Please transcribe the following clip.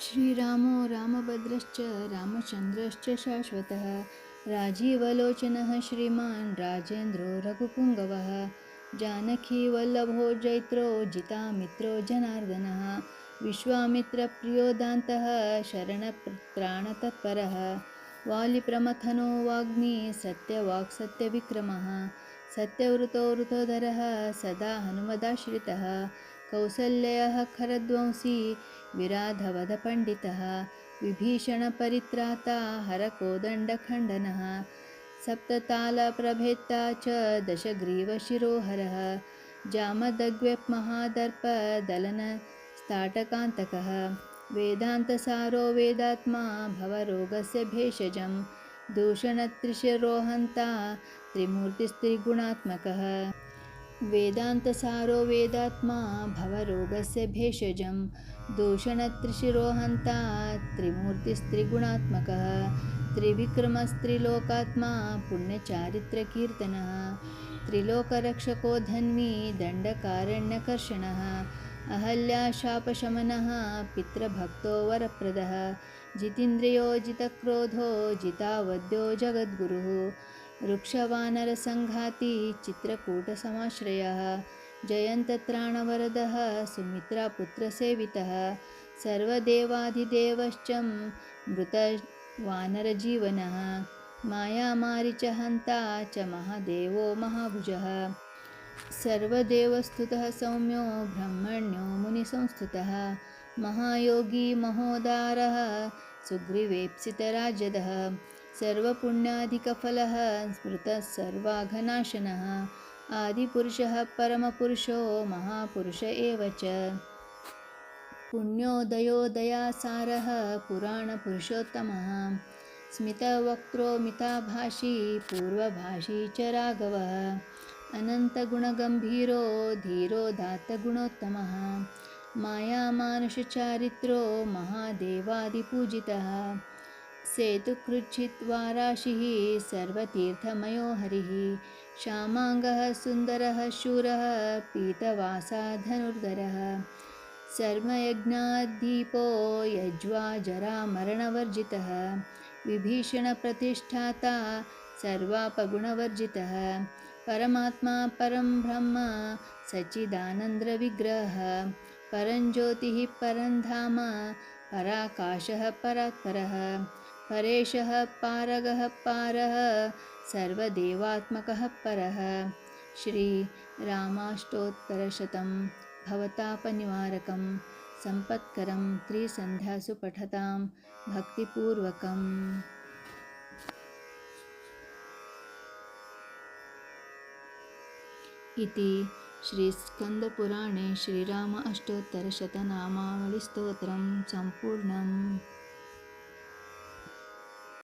श्रीरामो रामभद्रश्च रामचन्द्रश्च शाश्वतः राजीवलोचनः श्रीमान् राजेन्द्रो रघुपुङ्गवः जानकीवल्लभो जैत्रो जितामित्रो जनार्दनः विश्वामित्रप्रियो दान्तः शरणप्राणतत्परः वालिप्रमथनो वाग्मी सत्यवाक्सत्यविक्रमः सत्यवृतो वृतोदरः सदा हनुमदाश्रितः कौसल्यः खरध्वंसी विराधवधपण्डितः विभीषणपरित्राता हरकोदण्डखण्डनः सप्ततालप्रभेत्ता च दशग्रीवशिरोहरः जामदग्व्यमहादर्पदलनस्ताटकान्तकः वेदान्तसारो वेदात्मा भवरोगस्य भेषजं दूषणत्रिशिरोहन्ता त्रिमूर्तिस्त्रिगुणात्मकः वेदान्तसारो वेदात्मा भवरोगस्य भेषजं दूषणत्रिशिरोहन्ता त्रिमूर्तिस्त्रिगुणात्मकः त्रिविक्रमस्त्रिलोकात्मा पुण्यचारित्रकीर्तनः त्रिलोकरक्षको धन्वी दण्डकारण्यकर्षणः अहल्याशापशमनः पितृभक्तो वरप्रदः जितेन्द्रियो जितक्रोधो जितावद्यो जगद्गुरुः वृक्षवानरसङ्घाती चित्रकूटसमाश्रयः जयन्तत्राणवरदः सुमित्रापुत्रसेवितः सर्वदेवाधिदेवश्च मृतवानरजीवनः मायामारीचहन्ता च महादेवो महाभुजः सर्वदेवस्तुतः सौम्यो ब्रह्मण्यो मुनिसंस्तुतः महायोगी महोदारः सुग्रीवेप्सितराजदः सर्वपुण्याधिकफलः स्मृतः सर्वाघनाशनः आदिपुरुषः परमपुरुषो महापुरुष एव च पुण्योदयोदयासारः पुराणपुरुषोत्तमः स्मितवक्त्रो मिताभाषी पूर्वभाषी च राघवः अनन्तगुणगम्भीरो धीरो दात्तगुणोत्तमः मायामानुषचारित्रो महादेवादिपूजितः सेतुकृच्छिद्वाराशिः सर्वतीर्थमयो हरिः श्यामाङ्गः सुन्दरः शूरः पीतवासा धनुर्धरः सर्वयज्ञाद्दीपो यज्वा जरामरणवर्जितः विभीषणप्रतिष्ठाता सर्वापगुणवर्जितः परमात्मा परं ब्रह्म सच्चिदानन्दविग्रहः परञ्ज्योतिः परन्धाम पराकाशः परात्परः परेशः पारगः पारः सर्वदेवात्मकः परः श्रीरामाष्टोत्तरशतं भवतापनिवारकं सम्पत्करं त्रिसन्ध्यासु पठतां भक्तिपूर्वकम् इति श्रीस्कन्दपुराणे श्रीराम अष्टोत्तरशतनामावलिस्तोत्रं सम्पूर्णम्।